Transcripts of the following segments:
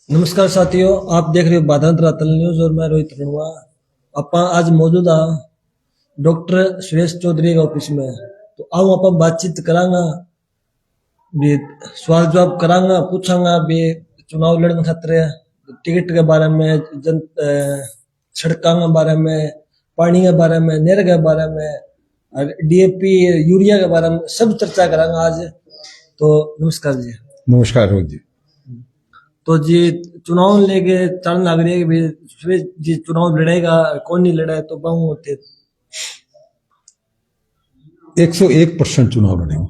नमस्कार साथियों, आप देख रहे हो बाधांतर अतल न्यूज और मैं रोहित रणवा। ਆਪਾਂ आज मौजूद हाँ डॉक्टर सुरेश चौधरी के ऑफिस में। तो आओ आप बातचीत करांगा भी, सवाल जवाब करांगा, पूछांगा भी चुनाव लड़ने खातिर टिकट के बारे में, सड़कों के बारे में, पानी के बारे में, नहर के बारे में, डीएपी यूरिया के बारे में सब चर्चा करांगा आज। तो नमस्कार जी। नमस्कार रोहित जी। तो जी चुनाव लेके चल लग रही है कि फिर जी चुनाव लड़ेगा, कौन नहीं लड़ा है, तो बहु होते 101% चुनाव लड़ेंगे।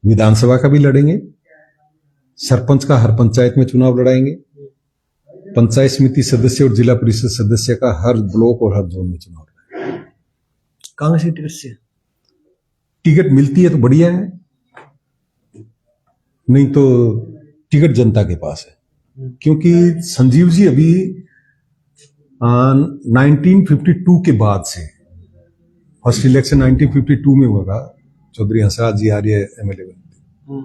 विधानसभा का भी लड़ेंगे, सरपंच का हर पंचायत में चुनाव लड़ाएंगे, पंचायत समिति सदस्य और जिला परिषद सदस्य का हर ब्लॉक और हर जोन में चुनाव लड़ाएंगे। कांग्रेस की टिकट से टिकट मिलती है तो बढ़िया है, नहीं तो टिकट जनता के पास है। क्योंकि संजीव जी अभी 1952 के बाद से, फर्स्ट इलेक्शन 1952 में हुआ था, चौधरी हंसराज जी आर्य एमएलए बने थे।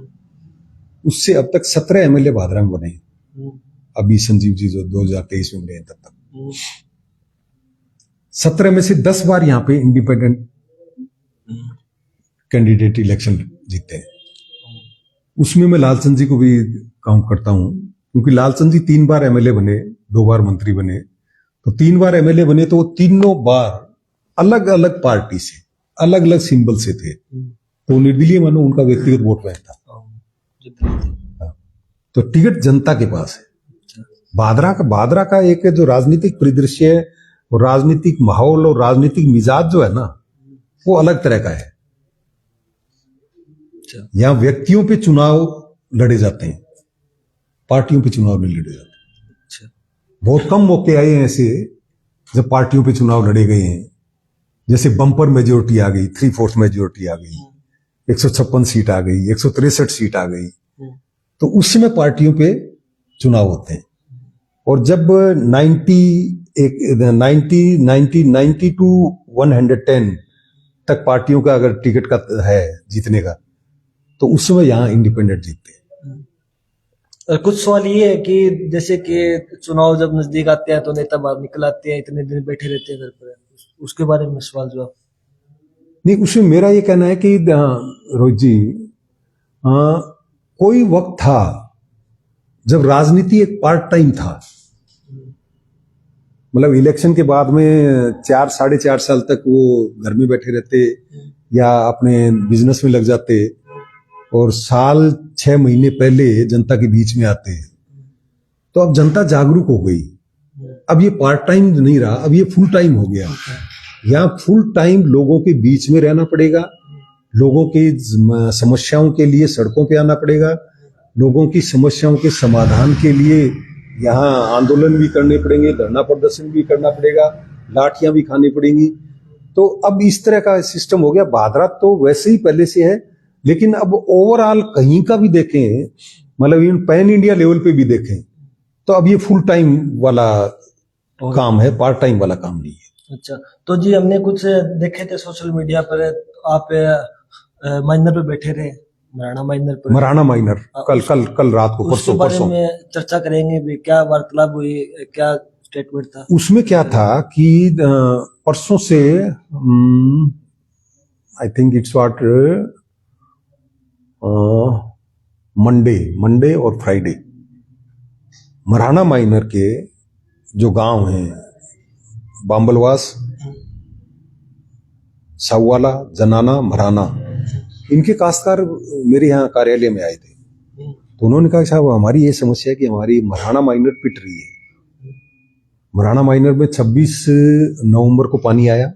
उससे अब तक 17 एमएलए भादरा में बने। अभी संजीव जी जो 2023 में बने हैं तब तक 17 में से 10 बार यहां पे इंडिपेंडेंट कैंडिडेट इलेक्शन जीते हैं। उसमें मैं लालचंद जी को भी काउंट करता हूं, क्योंकि लालचंद जी 3 बार एमएलए बने, 2 बार मंत्री बने। तो 3 बार एमएलए बने तो वो तीनों बार अलग अलग पार्टी से, अलग अलग सिंबल से थे। तो निर्दलीय मानो उनका व्यक्तिगत वोट बैंक था। तो टिकट जनता के पास है। बादरा का एक जो राजनीतिक परिदृश्य है और राजनीतिक माहौल और राजनीतिक मिजाज जो है ना, वो अलग तरह का है। यहां व्यक्तियों पे चुनाव लड़े जाते हैं, पार्टियों पे चुनाव नहीं लड़े जाते। बहुत कम मौके आए हैं ऐसे जब पार्टियों पे चुनाव लड़े गए हैं। जैसे बम्पर मेजोरिटी आ गई, 3/4 मेजोरिटी आ गई, 156 सीट आ गई, 163 सीट आ गई, तो उस समय पार्टियों पे चुनाव होते हैं। और जब 90 टू 110 तक पार्टियों का अगर टिकट का है जीतने का, तो उस समय यहां इंडिपेंडेंट जीतते हैं। कुछ सवाल ये है कि जैसे कि चुनाव जब नजदीक आते हैं तो नेता बाहर निकल आते हैं, इतने दिन बैठे रहते हैं घर पर, उसके बारे में सवाल जवाब। नहीं, उसमें मेरा ये कहना है कि रोहित जी, कोई वक्त था जब राजनीति एक पार्ट टाइम था। मतलब इलेक्शन के बाद में 4-4.5 साल तक वो घर में बैठे रहते या अपने बिजनेस में लग जाते, और साल 6 महीने पहले जनता के बीच में आते। तो अब जनता जागरूक हो गई। अब ये पार्ट टाइम नहीं रहा, अब ये फुल टाइम हो गया। यहाँ फुल टाइम लोगों के बीच में रहना पड़ेगा, लोगों की समस्याओं के लिए सड़कों पे आना पड़ेगा, लोगों की समस्याओं के समाधान के लिए यहाँ आंदोलन भी करने पड़ेंगे, धरना प्रदर्शन भी करना पड़ेगा, लाठियां भी खानी पड़ेंगी। तो अब इस तरह का सिस्टम हो गया। बादरा तो वैसे ही पहले से है, लेकिन अब ओवरऑल कहीं का भी देखें, मतलब इन पैन इंडिया लेवल पे भी देखें, तो अब ये फुल टाइम वाला काम है, पार्ट टाइम वाला काम नहीं है। अच्छा, तो जी हमने कुछ देखे थे सोशल मीडिया पर, आप माइनर पे बैठे रहे, मराणा माइनर पर। मराणा माइनर कल रात को, परसों में चर्चा करेंगे भी, क्या वार्तालाप हुई, क्या स्टेटमेंट था उसमें? क्या था कि परसों से I think it's what Monday और फ्राइडे, मराणा माइनर के जो गांव हैं, बांबलवास, साउवाला, जनाना, मराना, इनके काश्तकार मेरे यहाँ कार्यालय में आए थे। तो उन्होंने कहा साहब हमारी ये समस्या है कि हमारी मराणा माइनर पिट रही है। मराणा माइनर में 26 नवंबर को पानी आया,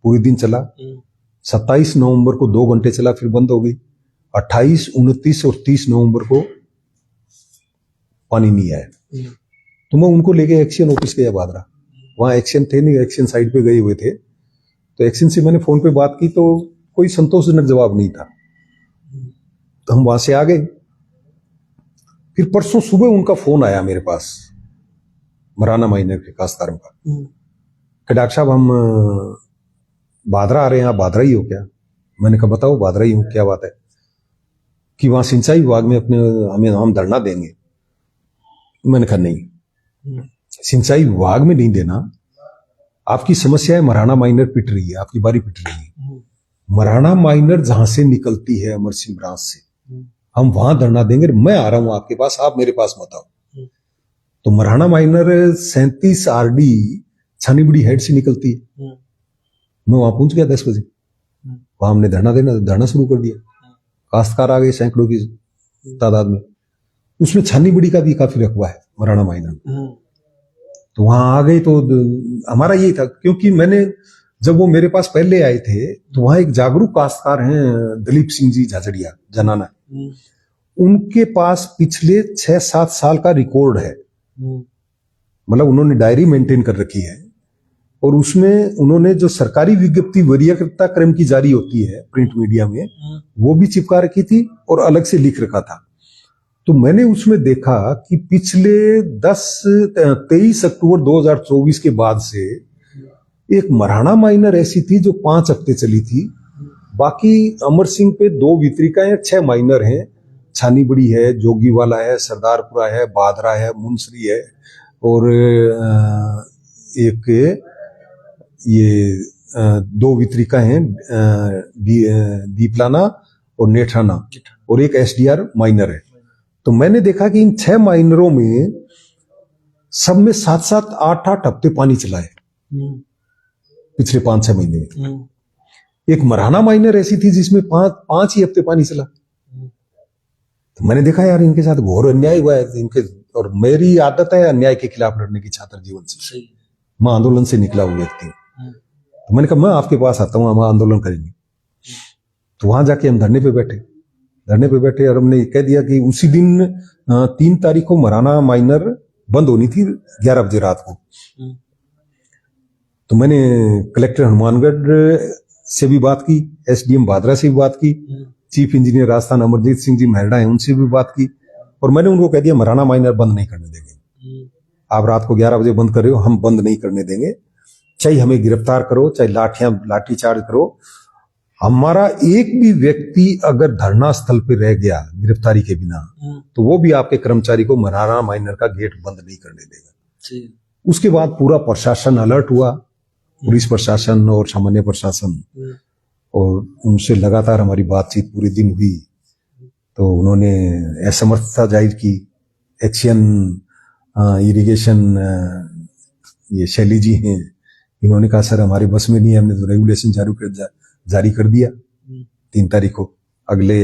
पूरे दिन चला। 27 नवंबर को 2 घंटे चला, फिर बंद हो गई। 28, 29 और 30 नवंबर को पानी नहीं आया। तो मैं उनको लेके एक्शन ऑफिस गया बादरा। वहां एक्शन थे नहीं, एक्शन साइड पे गए हुए थे। तो एक्शन से मैंने फोन पे बात की तो कोई संतोषजनक जवाब नहीं था। तो हम वहां से आ गए। फिर परसों सुबह उनका फोन आया मेरे पास, मराना माइनर के काश्तकारों का, कि डॉक्टर साहब हम बादरा आ रहे हैं, आप बादरा ही हो क्या? मैंने कहा बताओ, बादरा ही हूं, क्या बात है? कि वहां सिंचाई विभाग में अपने हमें हम धरना देंगे। मैंने कहा नहीं, सिंचाई विभाग में नहीं देना। आपकी समस्या है मराना माइनर पिट रही है, आपकी बारी पिट रही है। मराना माइनर जहां से निकलती है अमर सिंह ब्रांच से, हम वहां धरना देंगे। मैं आ रहा हूं आपके पास, आप मेरे पास मत आओ। तो मराना माइनर 37 RD छानीबड़ी हेड से निकलती है। मैं वहां पहुंच गया 10 बजे। वहां हमने धरना शुरू कर दिया। काश्तकार आ गए सैकड़ों की तादाद में। उसमें छानीबड़ी का भी काफी रकबा है मराना माइनर। तो वहां आ गए तो हमारा यही था, क्योंकि मैंने जब वो मेरे पास पहले आए थे तो वहां एक जागरूक काश्तकार हैं दलीप सिंह जी झाझड़िया जनाना, उनके पास पिछले 6-7 साल का रिकॉर्ड है। मतलब उन्होंने डायरी मेंटेन कर रखी है और उसमें उन्होंने जो सरकारी विज्ञप्ति वरीयता क्रम की जारी होती है प्रिंट मीडिया में, वो भी चिपका रखी थी और अलग से लिख रखा था। तो मैंने उसमें देखा कि पिछले 23 अक्टूबर 2024 के बाद से एक मराना माइनर ऐसी थी जो 5 हफ्ते चली थी। बाकी अमर सिंह पे 2 वितरिकाएं, 6 माइनर हैं। छानीबड़ी है, जोगीवाला है, सरदारपुरा है, बादरा है, मुंसरी है और एक ये 2 वितरिका हैं दीपलाना और नेठाना और एक SDR माइनर है। तो मैंने देखा कि इन 6 माइनरों में सब में 7-7, 8-8 हफ्ते पानी चला है पिछले 5-6 महीने में। एक मराना माइनर ऐसी थी जिसमें 5 ही हफ्ते पानी चला। तो मैंने देखा यार इनके साथ घोर अन्याय हुआ है इनके। और मेरी आदत है अन्याय के खिलाफ लड़ने की छात्र जीवन से। मैं आंदोलन से निकला हुआ व्यक्ति हूं। तो मैंने कहा मैं आपके पास आता हूं, हम आंदोलन करेंगे। तो वहां जाके हम धरने पे बैठे और हमने कह दिया कि उसी दिन 3 तारीख को मराना माइनर बंद होनी थी 11 बजे रात को। तो मैंने कलेक्टर हनुमानगढ़ से भी बात की, SDM बादरा से भी बात की, चीफ इंजीनियर राजस्थान अमरजीत सिंह जी मेहरा है उनसे भी बात की और मैंने उनको कह दिया मराना माइनर बंद नहीं करने देंगे। आप रात को 11 बजे बंद कर रहे हो, हम बंद नहीं करने देंगे। चाहे हमें गिरफ्तार करो, चाहे लाठी चार्ज करो। हमारा एक भी व्यक्ति अगर धरना स्थल पे रह गया गिरफ्तारी के बिना तो वो भी आपके कर्मचारी को मराना माइनर का गेट बंद नहीं करने देगा। उसके बाद पूरा प्रशासन अलर्ट हुआ, पुलिस प्रशासन और सामान्य प्रशासन, और उनसे लगातार हमारी बातचीत पूरे दिन हुई। तो उन्होंने असमर्थता जाहिर की। एक्शन इरिगेशन ये शैली जी हैं, इन्होंने कहा सर हमारे बस में नहीं है, हमने तो रेगुलेशन जारी कर दिया 3 तारीख को, अगले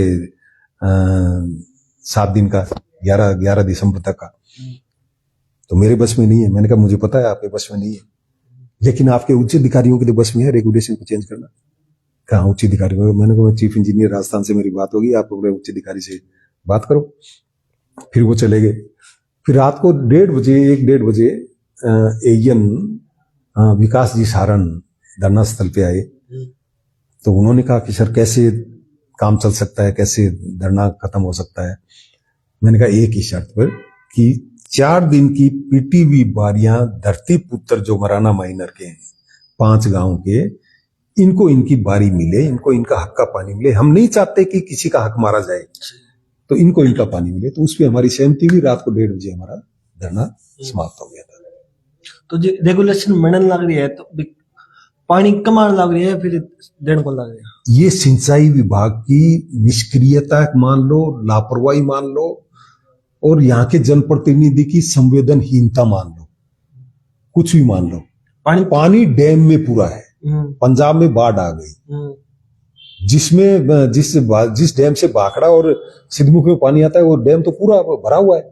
7 दिन का 11 दिसंबर तक का। तो मेरे बस में नहीं है। मैंने कहा मुझे पता है आपके बस में नहीं है, लेकिन आपके उच्च अधिकारियों के बस में है रेगुलेशन को चेंज करना। कहा उच्च अधिकारी? मैंने कहा चीफ इंजीनियर राजस्थान से मेरी बात होगी, आप अपने उच्च अधिकारी से बात करो। फिर वो चले गए। फिर रात को 1:30 बजे AN विकास जी सारण धरना स्थल पे आए। तो उन्होंने कहा कि सर कैसे काम चल सकता है, कैसे धरना खत्म हो सकता है। मैंने कहा एक ही शर्त पर कि 4 दिन की PTV बारियां धरती पुत्र जो मराना माइनर के हैं 5 गांव के, इनको इनकी बारी मिले, इनको इनका हक का पानी मिले। हम नहीं चाहते कि किसी का हक मारा जाए, तो इनको इनका पानी मिले। तो उस पर हमारी सहमति हुई। रात को 1:30 बजे हमारा धरना समाप्त हो गया था। तो जो रेगुलेशन मिलने लग रही है तो पानी कम आने लग रही है, फिर देने को लग रही है। ये सिंचाई विभाग की निष्क्रियता मान लो, लापरवाही मान लो, और यहाँ के जनप्रतिनिधि की संवेदनहीनता मान लो, कुछ भी मान लो। पानी डैम में पूरा है। पंजाब में बाढ़ आ गई, जिसमें जिस डैम से भाखड़ा और सिद्धमुख में पानी आता है वो डैम तो पूरा भरा हुआ है।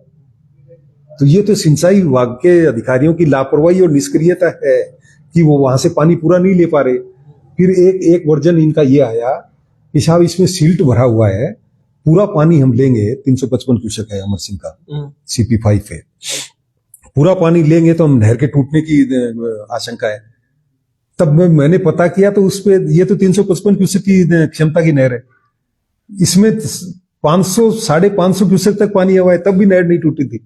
तो ये तो सिंचाई विभाग के अधिकारियों की लापरवाही और निष्क्रियता है कि वो वहां से पानी पूरा नहीं ले पा रहे। फिर एक वर्जन इनका ये आया कि साहब इसमें सिल्ट भरा हुआ है, पूरा पानी हम लेंगे। 355 क्यूसेक है अमर सिंह का CP5 है। पूरा पानी लेंगे तो हम नहर के टूटने की आशंका है। तब मैंने पता किया तो उस पे ये तो 355 क्यूसेक की क्षमता की नहर है, इसमें 500-550 क्यूसेक तक पानी हुआ है, तब भी नहर नहीं टूटी थी।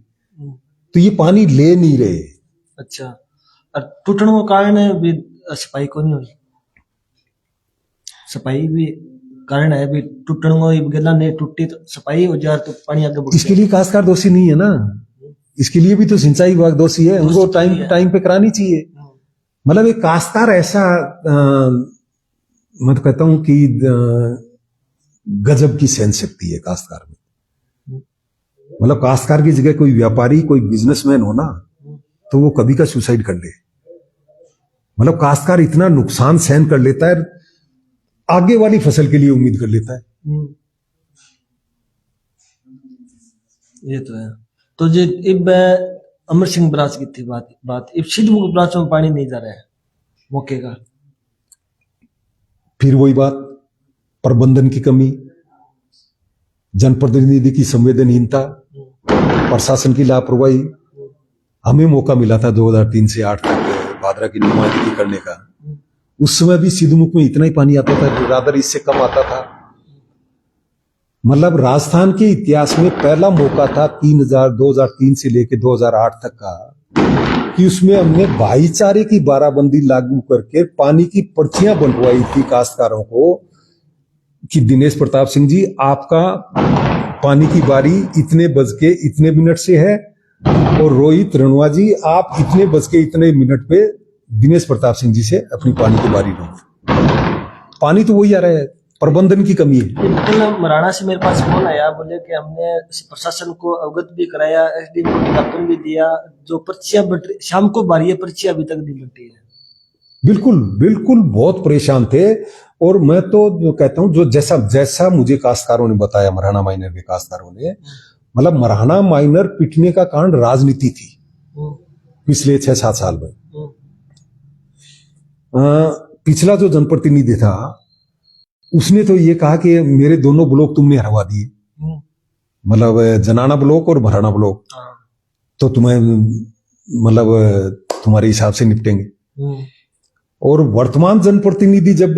तो ये पानी ले नहीं रहे। अच्छा, और टूटने का कारण है भी सफाई को नहीं हुई, सफाई भी कारण है भी टूटने गला नहीं टूटी तो सफाई हो जाए तो पानी आगे बढ़ इसके लिए काश्तकार दोषी नहीं है ना, इसके लिए भी तो सिंचाई विभाग दोषी है, उनको टाइम पे करानी चाहिए। मतलब एक काश्तकार ऐसा मैं तो कहता हूं कि गजब की सहन शक्ति है काश्तकार में। मतलब काश्तकार की जगह कोई व्यापारी कोई बिजनेसमैन हो ना तो वो कभी का सुसाइड कर ले। मतलब काश्तकार इतना नुकसान सहन कर लेता है, आगे वाली फसल के लिए उम्मीद कर लेता है। ये तो है। तो जे इब अमर सिंह ब्रांच की थी बात इब सिद्धमुख ब्रांच में पानी नहीं जा रहा है मौके का। फिर वही बात, प्रबंधन की कमी, जनप्रतिनिधि की संवेदनहीनता, प्रशासन की लापरवाही। हमें मौका मिला था 2003 से 8 तक भादरा की नुमाइंदगी करने का। उस समय भी सिद्धमुख में इतना ही पानी आता था, रादर इससे कम आता था। मतलब राजस्थान के इतिहास में पहला मौका था 2003 से लेकर 2008 तक का कि उसमें हमने भाईचारे की बाराबंदी लागू करके पानी की पर्चियां बंटवाई थी काश्तकारों को कि दिनेश प्रताप सिंह जी आपका पानी की बारी इतने बज के इतने मिनट से है और रोहित रणवा जी आप इतने बज के इतने मिनट पे दिनेश प्रताप सिंह जी से अपनी पानी की बारी लो। पानी तो वही आ रहा है, प्रबंधन की कमी है। कल मराना से मेरे पास फोन आया, बोले कि हमने प्रशासन को अवगत भी कराया, एसडी को ज्ञापन भी दिया, जो पर्चियां बट शाम को बारी है पर्चियां अभी तक नहीं बटी है। बिल्कुल बिल्कुल बहुत परेशान थे। और मैं तो जो कहता हूं जो जैसा मुझे काश्तकारों ने बताया, मराना माइनर के काश्तकारों ने, मतलब मराना माइनर पिटने का कारण राजनीति थी पिछले 6-7 साल में। पिछला जो जनप्रतिनिधि था उसने तो ये कहा कि मेरे दोनों ब्लॉक तुमने हरवा दिए, मतलब जनाना ब्लॉक और मराना ब्लॉक, तो तुम्हें मतलब तुम्हारे हिसाब से निपटेंगे। और वर्तमान जनप्रतिनिधि जब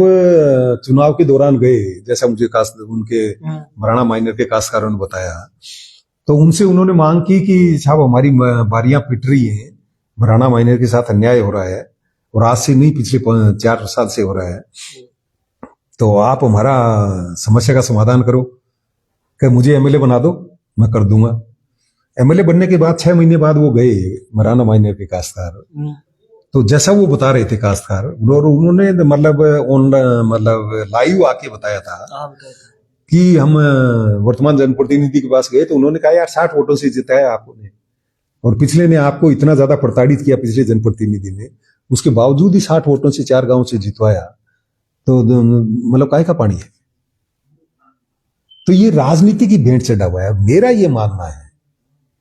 चुनाव के दौरान गए, जैसा मुझे उनके मराना माइनर के काश्तकारों ने बताया, तो उनसे उन्होंने मांग की कि साहब हमारी बारियां पिट रही हैं, मराना माइनर के साथ अन्याय हो रहा है और आज से नहीं पिछले 4 साल से हो रहा है, तो आप हमारा समस्या का समाधान करो। कि मुझे एमएलए बना दो, मैं कर दूंगा। एमएलए बनने के बाद 6 महीने बाद वो गए मराना माइनर के काश्तकार, तो जैसा वो बता रहे थे काश्तकार, उन्होंने मतलब लाइव आके बताया था कि हम वर्तमान जनप्रतिनिधि के पास गए तो उन्होंने कहा यार 60 वोटों से जिताया आपने और पिछले ने आपको इतना ज्यादा प्रताड़ित किया, पिछले जनप्रतिनिधि ने, उसके बावजूद ही 60 वोटों से 4 गांव से जितवाया, तो मतलब काय का पानी है। तो ये राजनीति की भेंट चढ़ा हुआ है। मेरा ये मानना है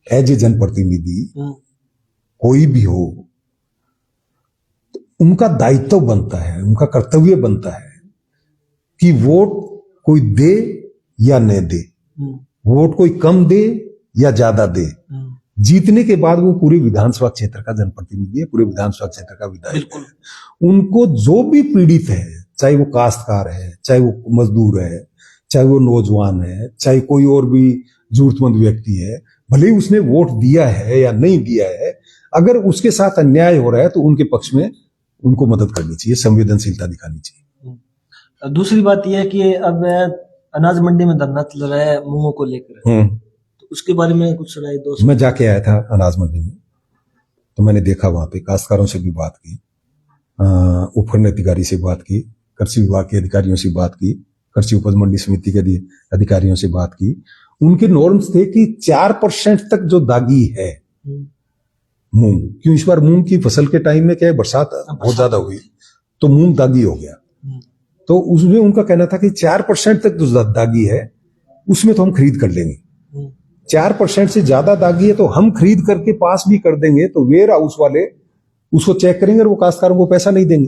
एज ए जनप्रतिनिधि कोई भी हो, तो उनका दायित्व बनता है, उनका कर्तव्य बनता है कि वोट कोई दे या न दे, वोट कोई कम दे या ज्यादा दे, जीतने के बाद वो पूरे विधानसभा क्षेत्र का जनप्रतिनिधि है, पूरे विधानसभा क्षेत्र का विधायक है। उनको जो भी पीड़ित है, चाहे वो काश्तकार है, चाहे वो मजदूर है, चाहे वो नौजवान है, चाहे कोई और भी जरूरतमंद व्यक्ति है, भले ही उसने वोट दिया है या नहीं दिया है, अगर उसके साथ अन्याय हो रहा है तो उनके पक्ष में उनको मदद करनी चाहिए, संवेदनशीलता दिखानी चाहिए। दूसरी बात यह है कि अब अनाज मंडी में धरना चल रहा है मूंगों को लेकर, तो उसके बारे में कुछ सुनाई दो। मैं जाके आया था अनाज मंडी में, तो मैंने देखा वहां पे काश्तकारों से भी बात की, उपखंड अधिकारी से बात की, कृषि विभाग के अधिकारियों से बात की, कृषि उपज मंडी समिति के अधिकारियों से बात की। उनके नॉर्म्स थे कि 4% तक जो दागी है मूंग, क्यों इस बार मूंग की फसल के टाइम में क्या है, बरसात बहुत ज्यादा हुई तो मूंग दागी हो गया, तो उसमें उनका कहना था कि 4% तक जो दागी है उसमें तो हम खरीद कर लेंगे, 4% से ज्यादा दागी है तो हम खरीद करके पास भी कर देंगे, तो वेयर हाउस वाले उसको चेक करेंगे और वो काश्तकारों को पैसा नहीं देंगे।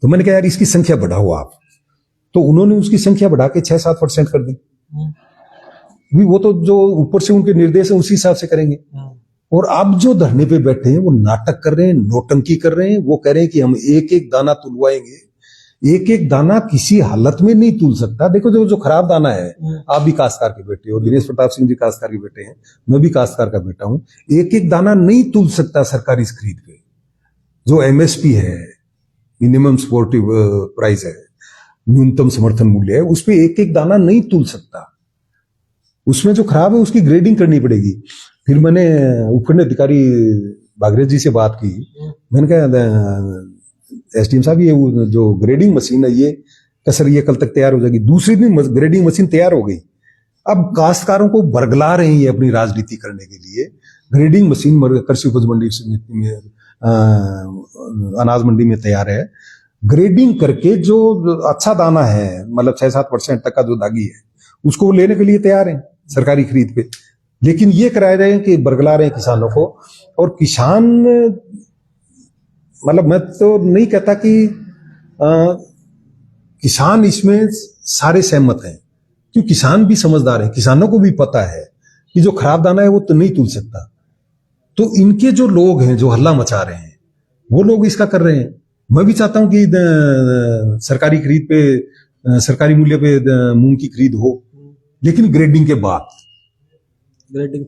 तो मैंने कहा यार इसकी संख्या बढ़ाओ आप, तो उन्होंने उसकी संख्या बढ़ा के 6-7% कर दी। वो तो जो ऊपर से उनके निर्देश है उसी हिसाब से करेंगे। और अब जो धरने पे बैठे हैं वो नाटक कर रहे हैं, नौटंकी कर रहे हैं। वो कह रहे हैं कि हम एक एक दाना तुलवाएंगे, एक एक दाना किसी हालत में नहीं तुल सकता। देखो जो खराब दाना है, आप भी काश्तकार के बेटे हो, दिनेश प्रताप सिंह जी काश्तकार के बेटे हैं, मैं भी काश्तकार का बेटा हूं। एक एक दाना नहीं तुल सकता सरकारी खरीद पे। जो एमएसपी है, मिनिमम सपोर्टिव प्राइस है, न्यूनतम समर्थन मूल्य है, उस पे एक एक दाना नहीं तुल सकता। उसमें जो खराब है उसकी ग्रेडिंग करनी पड़ेगी। फिर मैंने उपखंड अधिकारी बागरे जी से बात की। मैंने कहा एसडीएम साहब, ये जो ग्रेडिंग मशीन है ये कसर ये कल तक तैयार हो जाएगी। दूसरी दिन ग्रेडिंग मशीन तैयार हो गई। अब काश्तकारों को बरगला रहे हैं अपनी राजनीति करने के लिए। ग्रेडिंग मशीन कृषि उपज मंडी समिति में अनाज मंडी में तैयार है। ग्रेडिंग करके जो अच्छा दाना है, मतलब 6-7% तक का जो दागी है, उसको लेने के लिए तैयार है सरकारी खरीद पे। लेकिन ये करा रहे हैं कि बरगला रहे हैं किसानों को। और किसान, मतलब मैं तो नहीं कहता कि किसान इसमें सारे सहमत हैं, क्योंकि किसान भी समझदार है। किसानों को भी पता है कि जो खराब दाना है वो तो नहीं तुल सकता। तो इनके जो लोग हैं जो हल्ला मचा रहे हैं, वो लोग इसका कर रहे हैं। मैं भी चाहता हूं कि सरकारी खरीद पे, सरकारी मूल्य पे मूंग की खरीद हो, लेकिन ग्रेडिंग के बाद। ग्रेडिंग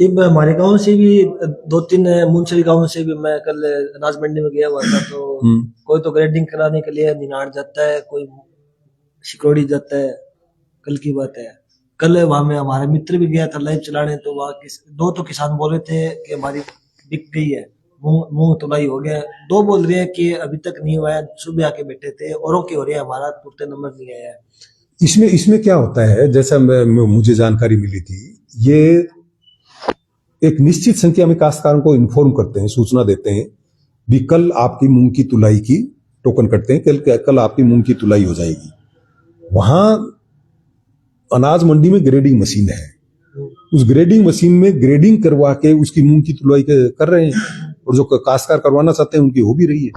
अब हमारे गांव से भी 2-3 मुंसरी गांव से भी मैं कल अनाज मंडी में गया हुआ था, तो कोई तो ग्रेडिंग कराने के लिए निनार जाता है, कोई सिकोड़ी जाता है। कल की बात है, कल वहां में हमारा मित्र भी गया था लाइव चलाने, तो वहां दो तो किसान बोल रहे थे कि हमारी बिक गई है, मुंह तुलाई हो गया। दो बोल रहे हैं कि अभी तक नहीं हुआ है, सुबह आके बैठे थे, औरों की हो रही है, हमारा तुरते नंबर नहीं आया है। इसमें क्या होता है, जैसा मुझे जानकारी मिली थी, ये एक निश्चित संख्या में काश्तकारों को इन्फॉर्म करते हैं, सूचना देते हैं भी कल आपकी मूंग की तुलाई की टोकन करते हैं, कल आपकी मूंग की तुलाई हो जाएगी। वहां अनाज मंडी में ग्रेडिंग मशीन है, उस ग्रेडिंग मशीन में ग्रेडिंग करवा के उसकी मूंग की तुलाई कर रहे हैं, और जो काश्तकार करवाना चाहते हैं उनकी हो भी रही है।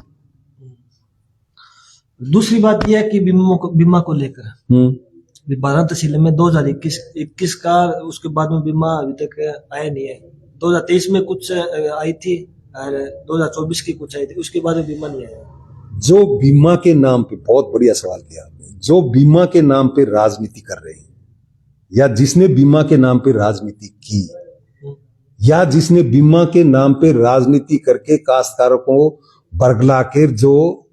दूसरी बात यह है कि बीमा को लेकर 12 तहसील में 2021 का, उसके बाद में बीमा अभी तक आया नहीं है। 2023 में कुछ आई थी और 2024 की कुछ आई थी, उसके बाद में बीमा नहीं आया। जो बीमा के नाम पे, बहुत बढ़िया सवाल किया आपने, जो बीमा के नाम पे राजनीति कर रहे हैं, या जिसने बीमा के नाम पे राजनीति की, या जिसने बीमा के नाम पे राजनीति करके काश्तकारों को बरगला के जो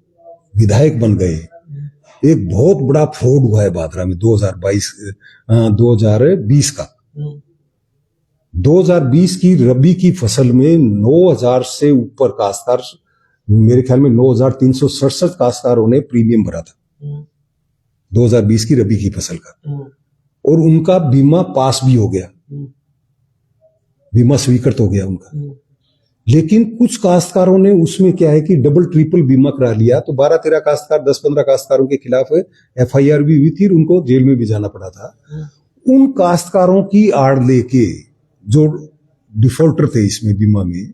विधायक बन गए, एक बहुत बड़ा फ्रॉड हुआ है बादरा में 2020 का। 2020 की रबी की फसल में 9000 से ऊपर काश्तकार, मेरे ख्याल में 9367 काश्तकारों ने प्रीमियम भरा था 2020 की रबी की फसल का, और उनका बीमा पास भी हो गया, बीमा स्वीकृत हो गया उनका। लेकिन कुछ काश्तकारों ने उसमें क्या है कि डबल ट्रिपल बीमा करा लिया, तो 12-13 काश्तकार, 10-15 काश्तकारों के खिलाफ एफआईआर भी हुई थी और उनको जेल में भी जाना पड़ा था। उन काश्तकारों की आड़ लेके जो डिफॉल्टर थे इसमें बीमा में,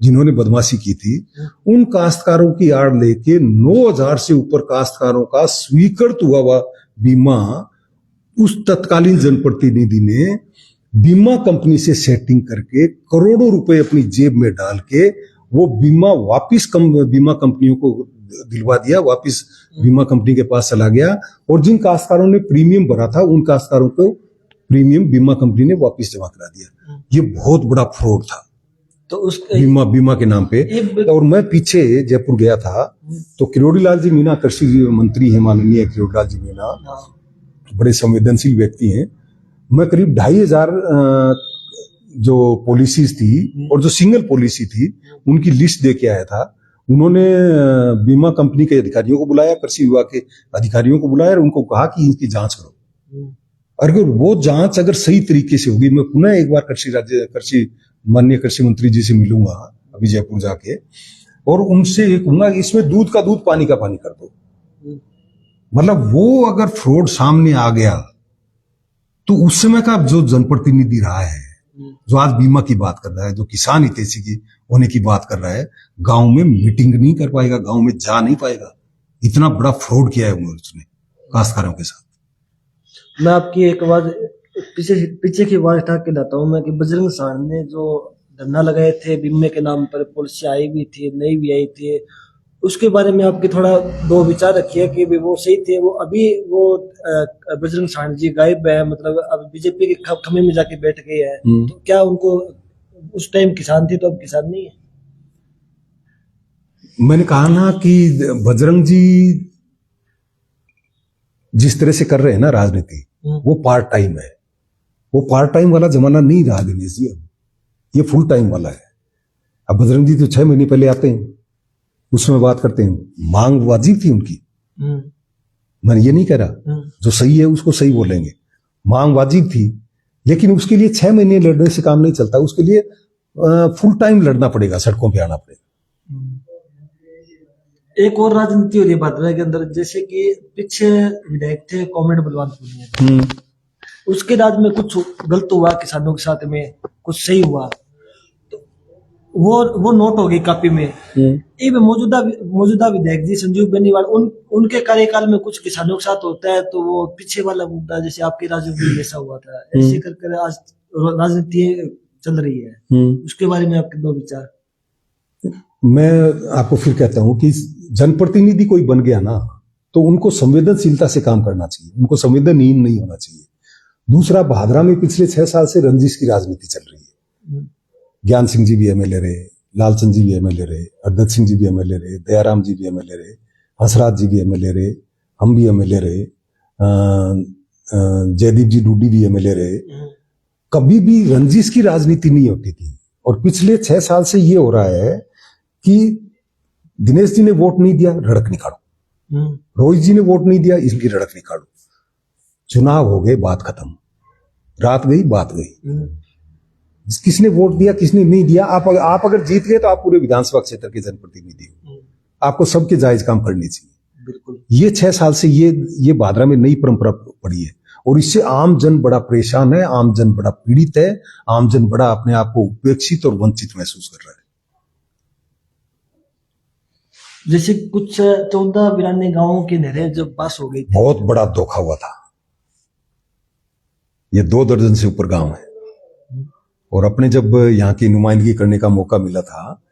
जिन्होंने बदमाशी की थी, उन काश्तकारों की आड़ लेके 9000 से ऊपर काश्तकारों का स्वीकृत हुआ बीमा उस तत्कालीन जनप्रतिनिधि ने बीमा कंपनी से सेटिंग करके करोड़ों रुपए अपनी जेब में डाल के वो बीमा वापिस बीमा कंपनियों को दिलवा दिया, वापिस बीमा कंपनी के पास चला गया, और जिन काश्तकारों ने प्रीमियम भरा था उन काश्तकारों को प्रीमियम बीमा कंपनी ने वापिस जमा करा दिया। ये बहुत बड़ा फ्रॉड था तो उस बीमा के नाम पे। और मैं पीछे जयपुर गया था, तो किरोड़ी लाल जी मीणा कृषि मंत्री है, माननीय किरोड़ी लाल जी मीणा, बड़े संवेदनशील व्यक्ति हैं। मैं करीब 2500 जो पॉलिसीज थी और जो सिंगल पॉलिसी थी उनकी लिस्ट दे के आया था। उन्होंने बीमा कंपनी के अधिकारियों को बुलाया, कृषि विभाग के अधिकारियों को बुलाया और उनको कहा कि इनकी जांच करो। अगर वो जांच अगर सही तरीके से होगी, मैं पुनः एक बार माननीय कृषि मंत्री जी से मिलूंगा अभी जयपुर जाके, और उनसे कहूंगा इसमें दूध का दूध पानी का पानी कर दो। मतलब वो अगर फ्रॉड सामने आ गया तो उस समय का जो जनप्रतिनिधि रहा है, जो आज बीमा की बात कर रहा है, जो किसान हितैषी की होने की बात कर रहा है, गांव में मीटिंग नहीं कर पाएगा, गांव में जा नहीं पाएगा। इतना बड़ा फ्रॉड किया है उसने काश्तकारों के साथ। मैं आपकी एक बात पीछे की बात उठा के लाता हूँ मैं, कि बजरंग साहनी ने जो धरना लगाए थे बीमे के नाम पर, पॉलिसी आई भी थी, नई भी आई थी, उसके बारे में आपके थोड़ा दो विचार रखिए कि वो सही थे। वो अभी वो बजरंग साहनी जी गायब है, मतलब अब बीजेपी के खम्भे में जाके बैठ गए हैं, तो क्या उनको उस टाइम किसान थे तो अब किसान नहीं है? मैंने कहा ना कि बजरंग जी जिस तरह से कर रहे हैं ना राजनीति, वो पार्ट टाइम है। वो पार्ट टाइम वाला जमाना नहीं रहा दिनेश जी, अब ये फुल टाइम वाला है। अब बजरंग जी तो 6 महीने पहले आते हैं, उसमें बात करते हैं, मांग वाजिब थी उनकी, मैं ये नहीं कह रहा, जो सही है उसको सही बोलेंगे, मांग वाजिब थी, लेकिन उसके लिए 6 महीने लड़ने से काम नहीं चलता, उसके लिए फुल टाइम लड़ना पड़ेगा, सड़कों पे आना पड़ेगा। एक और राजनीति हो रही है भादरा के अंदर, जैसे कि पीछे विधायक थे कॉमरेड बलवंत, उसके राज में कुछ गलत हुआ किसानों के साथ में, कुछ सही हुआ, तो वो नोट हो गई कापी में। ये मौजूदा विधायक जी संजीव बेनीवाल, उनके कार्यकाल में कुछ किसानों के साथ होता है तो वो पीछे वाला मुद्दा, जैसे आपके राजनीति में ऐसा हुआ था, ऐसे कर आज राजनीति चल रही है, उसके बारे में आपके 2 विचार। मैं आपको फिर कहता हूं कि जनप्रतिनिधि कोई बन गया ना, तो उनको संवेदनशीलता से काम करना चाहिए, उनको संवेदनहीन नहीं होना चाहिए। दूसरा, भादरा में पिछले 6 साल से रंजिश की राजनीति चल रही है। ज्ञान सिंह जी भी एमएलए रहे, लालचंद जी भी एमएलए रहे, हरदत्त सिंह जी भी एमएलए रहे, दयाराम जी भी एमएलए रहे, हंसराज जी भी एमएलए रहे, हम भी एमएलए रहे, जयदीप जी डूडी भी एमएलए रहे। कभी भी रंजिश की राजनीति नहीं होती थी, और पिछले 6 साल से ये हो रहा है कि दिनेश जी ने वोट नहीं दिया, रड़क निकालो, रोहित जी ने वोट नहीं दिया, इसकी रड़क निकालो। चुनाव हो गए, बात खत्म, रात गई बात गई। किसने वोट दिया किसने नहीं दिया, आप अगर जीत गए तो आप पूरे विधानसभा क्षेत्र के जनप्रतिनिधि हो, आपको सबके जायज काम करने चाहिए। बिल्कुल। ये 6 साल से ये भादरा में नई परंपरा पड़ी है, और इससे आम जन बड़ा परेशान है, आम जन बड़ा पीड़ित है, आम जन बड़ा अपने आप को उपेक्षित और वंचित महसूस कर रहा है। जैसे कुछ 14-92 गांवों की नहरें जब पास हो गई, बहुत बड़ा धोखा हुआ था। ये 2 दर्जन से ऊपर गांव है, और अपने जब यहाँ की नुमाइंदगी करने का मौका मिला था,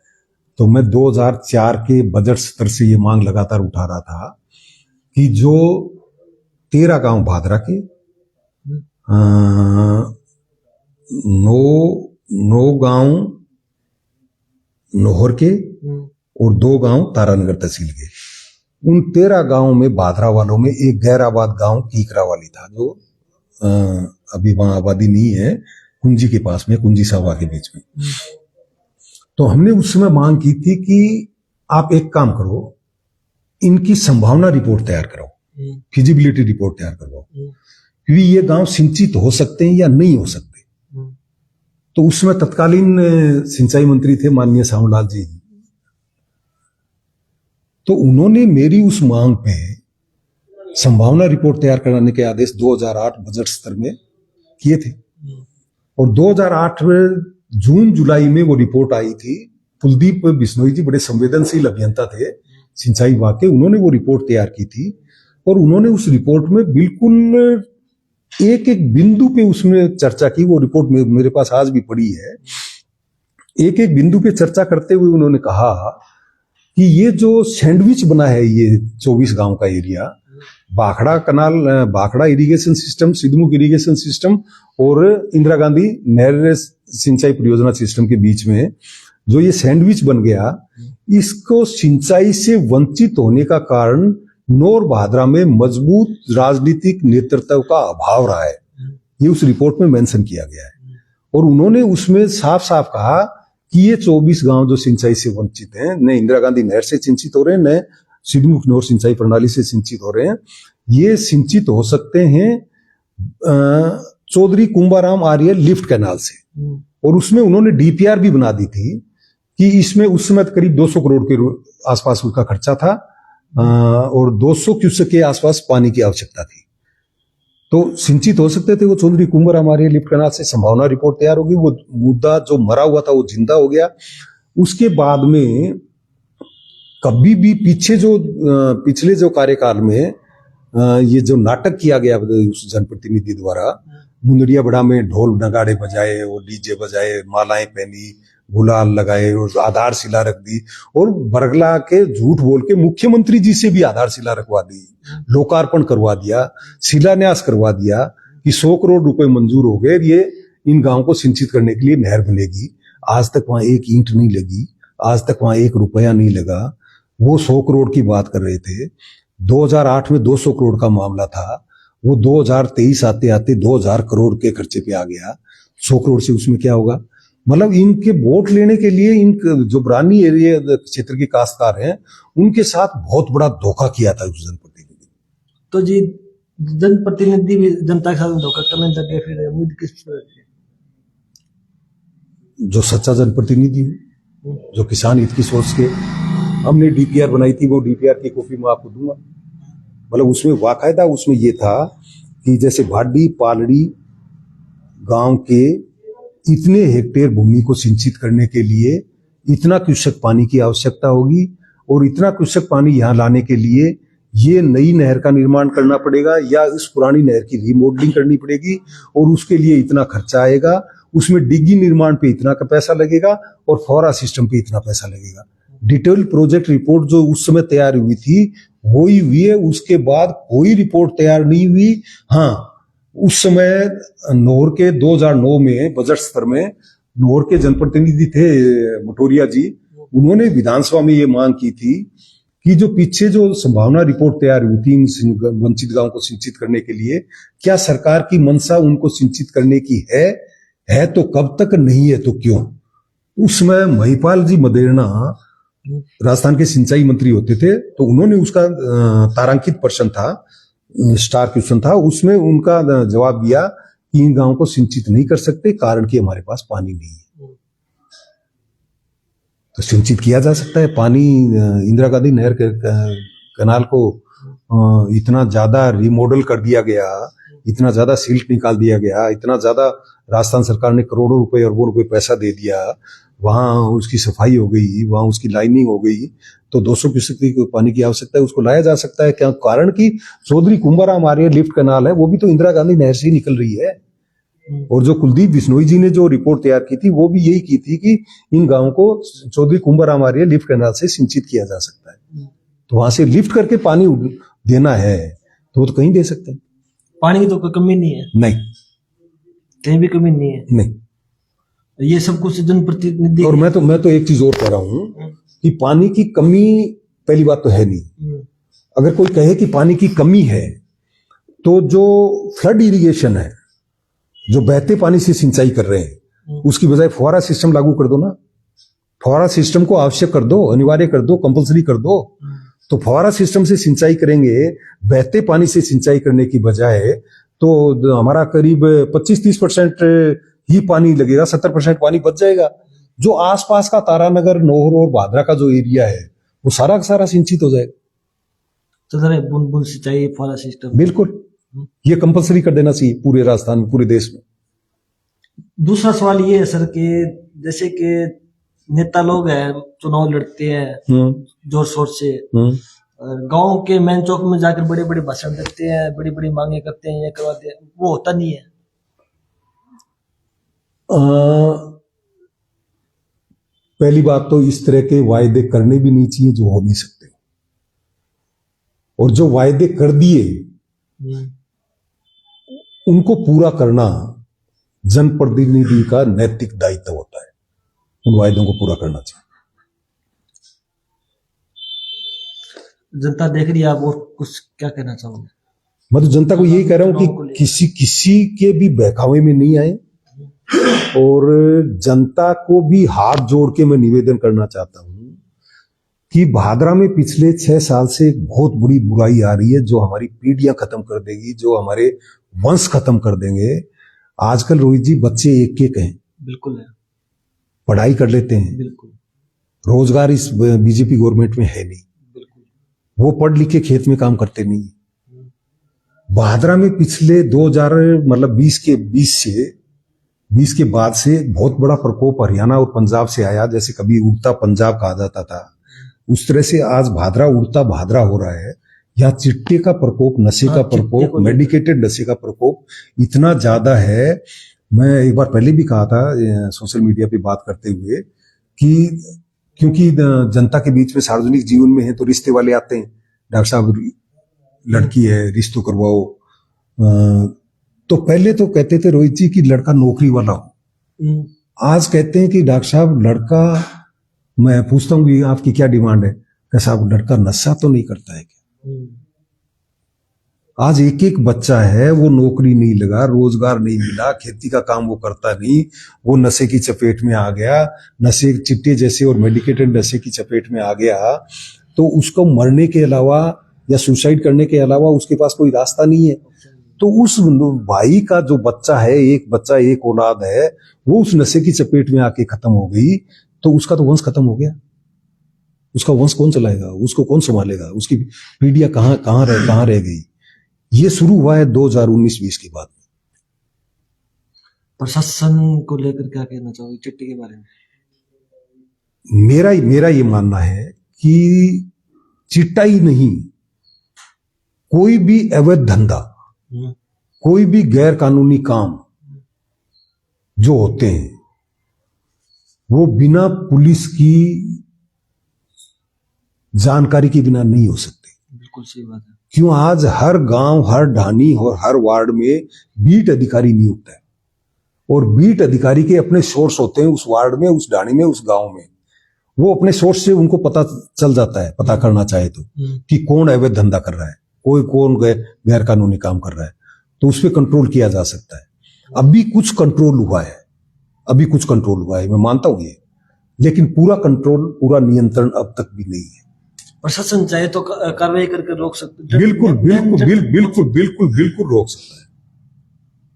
तो मैं 2004 के बजट सत्र से ये मांग लगातार उठा रहा था कि जो 13 गांव भादरा के, 9 गांव नोहर के और 2 गांव तारानगर तहसील के, उन 13 गांवों में भादरा वालों में एक गैर आबाद गांव कीकरा वाली था, जो अभी वहां आबादी नहीं है, कुंजी के पास में, कुंजी सावा के बीच में। तो हमने उस समय मांग की थी कि आप एक काम करो, इनकी संभावना रिपोर्ट तैयार कराओ, फिजिबिलिटी रिपोर्ट तैयार करवाओ, क्योंकि ये गांव सिंचित हो सकते हैं या नहीं हो सकते। तो उसमें तत्कालीन सिंचाई मंत्री थे माननीय सावलाल जी, तो उन्होंने मेरी उस मांग पे संभावना रिपोर्ट तैयार कराने के आदेश 2008 बजट सत्र में किए थे, और 2008 में जून जुलाई में वो रिपोर्ट आई थी। कुलदीप बिश्नोई जी बड़े संवेदनशील अभियंता थे सिंचाई विभाग के, उन्होंने वो रिपोर्ट तैयार की थी, और उन्होंने उस रिपोर्ट में बिल्कुल एक एक बिंदु पे उसमें चर्चा की। वो रिपोर्ट मेरे पास आज भी पड़ी है। एक एक बिंदु पे चर्चा करते हुए उन्होंने कहा कि ये जो सैंडविच बना है, ये 24 गांव का area, Bhakra canal, Bhakra irrigation system, Siddhmukh irrigation system और इंदिरा गांधी नहर सिंचाई परियोजना सिस्टम के बीच में जो ये सैंडविच बन गया, इसको सिंचाई से वंचित होने का कारण नौर भादरा में मजबूत राजनीतिक नेतृत्व का अभाव रहा है। ये उस रिपोर्ट में मेंशन किया गया है, और उन्होंने उसमें साफ साफ कहा कि ये 24 गांव जो सिंचाई से वंचित हैं, न इंदिरा गांधी नहर से सिंचित हो रहे हैं, न सिद्धमुख नौर सिंचाई प्रणाली से सिंचित हो रहे हैं, ये सिंचित हो सकते हैं चौधरी कुंभाराम आर्य लिफ्ट कैनाल से। और उसमें उन्होंने डीपीआर भी बना दी थी कि इसमें उस समय करीब 200 करोड़ के आसपास उसका खर्चा था, और 200 क्यूसेक के आसपास पानी की आवश्यकता थी। तो सिंचित हो सकते थे वो चौधरी कुंभाराम आर्य लिफ्ट कैनाल से। संभावना रिपोर्ट तैयार होगी, वो मुद्दा जो मरा हुआ था वो जिंदा हो गया। उसके बाद में कभी भी पिछले जो कार्यकाल में ये जो नाटक किया गया उस जनप्रतिनिधि द्वारा, मुंदड़िया बड़ा में ढोल नगाड़े बजाए और डीजे बजाए, मालाएं पहनी, गुलाल लगाए और आधारशिला रख दी, और बरगला के झूठ बोल के मुख्यमंत्री जी से भी आधारशिला रखवा दी, लोकार्पण करवा दिया, शिलान्यास करवा दिया कि 100 करोड़ रुपए मंजूर हो गए, ये इन गांवों को सिंचित करने के लिए नहर बनेगी। आज तक वहां एक ईंट नहीं लगी, आज तक वहां 1 रुपया नहीं लगा। वो 100 करोड़ की बात कर रहे थे। 2008 में 200 करोड़ का मामला था, वो 2023 आते आते 2000 करोड़ के खर्चे पे आ गया। 100 करोड़ से उसमें क्या होगा? मतलब इनके वोट लेने के लिए इन जो ब्रानी एरिया क्षेत्र के काश्तकार हैं उनके साथ बहुत बड़ा धोखा किया था उस जनप्रतिनिधि। तो जी जनप्रतिनिधि भी जनता के साथ धोखा करने लगे, फिर उम्मीद किस पर रखी? जो सच्चा जनप्रतिनिधि हो, जो किसान हित की सोच के, हमने डीपीआर बनाई थी, वो डीपीआर की कॉपी मैं आपको दूंगा। मतलब उसमें वाकायदा उसमें ये था कि जैसे भाडी पालड़ी गांव के इतने हेक्टेयर भूमि को सिंचित करने के लिए इतना क्यूसेक पानी की आवश्यकता होगी, और इतना क्यूसेक पानी यहाँ लाने के लिए ये नई नहर का निर्माण करना पड़ेगा या इस पुरानी नहर की रिमॉडलिंग करनी पड़ेगी, और उसके लिए इतना खर्चा आएगा, उसमें डिग्गी निर्माण पे इतना का पैसा लगेगा और फौरा सिस्टम पे इतना पैसा लगेगा। डिटेल प्रोजेक्ट रिपोर्ट जो उस समय तैयार हुई थी वही हुई है, उसके बाद कोई रिपोर्ट तैयार नहीं हुई। हाँ, उस समय नौर के 2009 में बजट स्तर में नौर के जनप्रतिनिधि थे मटोरिया जी, उन्होंने विधानसभा में ये मांग की थी कि जो पीछे जो संभावना रिपोर्ट तैयार हुई थी इन वंचित गांव को सिंचित करने के लिए, क्या सरकार की मंशा उनको सिंचित करने की है तो कब तक, नहीं है तो क्यों? उस समय महिपाल जी मदेरणा राजस्थान के सिंचाई मंत्री होते थे, तो उन्होंने उसका तारांकित प्रश्न था, स्टार क्वेश्चन था, उसमें उनका जवाब दिया कि इन गांवों को सिंचित नहीं कर सकते कारण कि हमारे पास पानी नहीं है। तो सिंचित किया जा सकता है पानी। इंदिरा गांधी नहर के कनाल को इतना ज्यादा रिमॉडल कर दिया गया, इतना ज्यादा सिल्ट निकाल दिया गया, इतना ज्यादा राजस्थान सरकार ने करोड़ों रुपए अरबों रुपए पैसा दे दिया, वहां उसकी सफाई हो गई, वहां उसकी लाइनिंग हो गई, तो 200 क्यूसेक पानी की आवश्यकता है, उसको लाया जा सकता है। क्या कारण कि चौधरी कुंभाराम आर्य लिफ्ट कनाल है, वो भी तो इंदिरा गांधी नहर से ही निकल रही है। और जो कुलदीप बिश्नोई जी ने जो रिपोर्ट तैयार की थी वो भी यही की थी कि इन गांवों को चौधरी कुंभाराम आर्य लिफ्ट कनाल से सिंचित किया जा सकता है। तो वहां से लिफ्ट करके पानी देना है तो वो तो कहीं दे सकते हैं। पानी की तो कोई कमी नहीं है, नहीं, कहीं भी कमी नहीं है। नहीं। ये सब कुछ जनप्रतिनिधि। और मैं तो एक चीज और कह रहा हूं कि पानी की कमी पहली बात तो है नहीं। अगर कोई कहे कि पानी की कमी है तो जो फ्लड इरिगेशन है, जो बहते पानी से सिंचाई कर रहे हैं, उसकी बजाय फुहारा सिस्टम लागू कर दो ना। फुहारा सिस्टम को आवश्यक कर दो, अनिवार्य कर दो, कंपलसरी कर दो। तो फुहारा सिस्टम से सिंचाई करेंगे, बहते पानी से सिंचाई करने की बजाय, तो हमारा करीब 25-30% ही पानी लगेगा, 70% पानी बच जाएगा। जो आसपास का तारानगर, नौहर और भादरा का जो एरिया है वो सारा का सारा सिंचित हो जाएगा। तो सर बूंद बूंद सिंचाई फुहारा सिस्टम बिल्कुल, ये कंपलसरी कर देना चाहिए पूरे राजस्थान में, पूरे देश में। दूसरा सवाल ये है सर कि जैसे कि नेता लोग हैं, चुनाव लड़ते हैं जोर शोर से, गांव के मेन चौक में जाकर बड़े बड़े भाषण देते हैं, बड़ी बड़ी मांगे करते हैं, ये करवाते हैं, वो होता नहीं है। पहली बात तो इस तरह के वायदे करने भी नहीं चाहिए जो हो नहीं सकते, और जो वायदे कर दिए उनको पूरा करना जनप्रतिनिधि का नैतिक दायित्व होता है। उन वायदों को पूरा करना चाहिए। जनता देख रही है, आप और कुछ क्या कहना चाहोगे? मैं तो जनता को यही कह रहा हूं कि किसी के भी बहकावे में नहीं आए, और जनता को भी हाथ जोड़ के मैं निवेदन करना चाहता हूं कि भादरा में पिछले 6 साल से एक बहुत बड़ी बुराई आ रही है जो हमारी पीढ़ियां खत्म कर देगी, जो हमारे वंश खत्म कर देंगे। आजकल रोहित जी बच्चे एक एक हैं, बिल्कुल है, पढ़ाई कर लेते हैं, बिल्कुल, रोजगार इस बीजेपी गवर्नमेंट में है नहीं, बिल्कुल, वो पढ़ लिख के खेत में काम करते नहीं। भादरा में पिछले 2020 के बाद से बहुत बड़ा प्रकोप हरियाणा और पंजाब से आया। जैसे कभी उड़ता पंजाब कहा जाता था, उस तरह से आज भादरा उड़ता भादरा हो रहा है। यहाँ चिट्टे का प्रकोप, नशे का प्रकोप, मेडिकेटेड नशे का प्रकोप इतना ज्यादा है। मैं एक बार पहले भी कहा था सोशल मीडिया पे बात करते हुए कि क्योंकि जनता के बीच में सार्वजनिक जीवन में है तो रिश्ते वाले आते हैं, डॉक्टर साहब लड़की है रिश्तों करवाओ। तो पहले तो कहते थे रोहित जी कि लड़का नौकरी वाला हो, आज कहते हैं कि डॉक्टर साहब लड़का, मैं पूछता हूँ कि आपकी क्या डिमांड है, क्या साहब लड़का नशा तो नहीं करता है क्या? आज एक एक बच्चा है, वो नौकरी नहीं लगा, रोजगार नहीं मिला, खेती का काम वो करता नहीं, वो नशे की चपेट में आ गया, नशे चिट्टे जैसे और मेडिकेटेड नशे की चपेट में आ गया, तो उसको मरने के अलावा या सुसाइड करने के अलावा उसके पास कोई रास्ता नहीं है। तो उस भाई का जो बच्चा है, एक बच्चा एक औलाद है, वो उस नशे की चपेट में आके खत्म हो गई, तो उसका तो वंश खत्म हो गया। उसका वंश कौन चलाएगा, उसको कौन संभालेगा, उसकी पीढ़ियां कहां रह गई। ये शुरू हुआ है 2019-20 के बाद। प्रशासन को लेकर क्या कहना चाहोगे चिट्ठी के बारे में? मेरा ये मानना है कि चिट्टा ही नहीं, कोई भी अवैध धंधा, कोई भी गैर कानूनी काम जो होते हैं, वो बिना पुलिस की जानकारी के बिना नहीं हो सकते। बिल्कुल सही बात है। क्यों, आज हर गांव, हर ढाणी और हर वार्ड में बीट अधिकारी नियुक्त है, और बीट अधिकारी के अपने सोर्स होते हैं उस वार्ड में, उस ढाणी में, उस गांव में। वो अपने सोर्स से उनको पता चल जाता है, पता करना चाहे तो, कि कौन अवैध धंधा कर रहा है, कौन गैर कानूनी काम कर रहा है, तो उस पर कंट्रोल किया जा सकता है। अभी कुछ कंट्रोल हुआ है, मैं मानता हूं ये, लेकिन पूरा कंट्रोल, पूरा नियंत्रण अब तक भी नहीं है। प्रशासन चाहे तो कार्रवाई करके रोक सकते। बिल्कुल रोक सकता है।